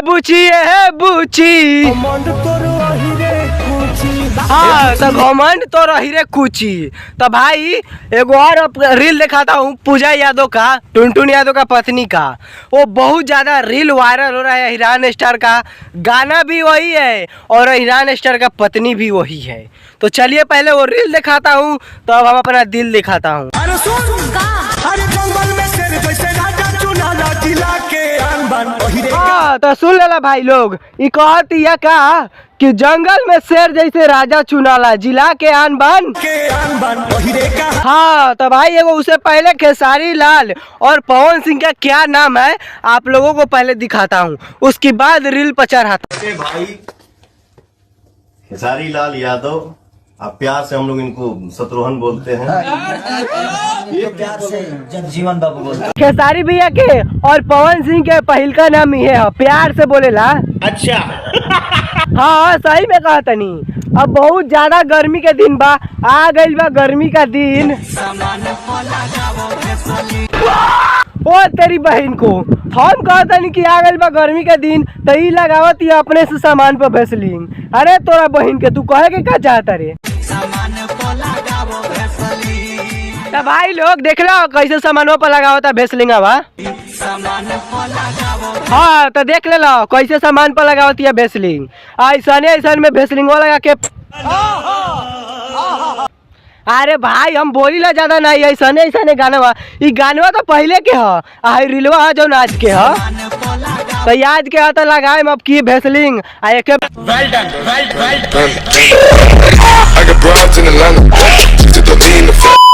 बुची हाँ तो घमंड तो रही रे कुची। तो भाई एगो और रील दिखाता हूँ पूजा यादव का, टुनटुन यादव का पत्नी का। वो बहुत ज़्यादा रील वायरल हो रहा है। ईरान स्टार का गाना भी वही है और ईरान स्टार का पत्नी भी वही है। तो चलिए पहले वो रील दिखाता हूँ तो अब हम अपना दिल दिखाता हूँ। हाँ तो सुन लेला भाई लोग, ये कहती है का कि जंगल में शेर जैसे राजा चुनाला जिला के आन बान। हाँ तो भाई एगो उसे पहले खेसारी लाल और पवन सिंह का क्या नाम है आप लोगों को पहले दिखाता हूँ, उसके बाद रील पर चढ़ाता हूँ। भाई खेसारी लाल यादव, आप प्यार से हम लोग इनको शत्रुघ्न बोलते हैं। ये प्यार से जगजीवन बाबू बोलते हैं। खेसारी भैया के और पवन सिंह के पहिल का नाम ये है, प्यार से बोलेला। अच्छा हाँ सही में कहा तनी। अब बहुत ज्यादा गर्मी के दिन बा, आ गई बा गर्मी का दिन। ओ तेरी बहन को हम कहता नहीं कि आ गई बा गर्मी के दिन तो ही लगावत ही अपने से सामान पर भेसलिंग। अरे तोरा बहन के तू कहे के का चाहता रे। तो भाई लोग देख लो कैसे सामानों पर लगावता भेसलिंग। हाँ तो देख ले लो कैसे सामान पर लगावती है भेसलिंग। ऐसा में भेसलिंग लगा के। अरे भाई हम बोली ला ज्यादा नहीं, ऐसा गाना ये गानवा तो पहले के है, रीलवा है जो आज के है। तो आज के है तो लगाए अब की भेसलिंग well done.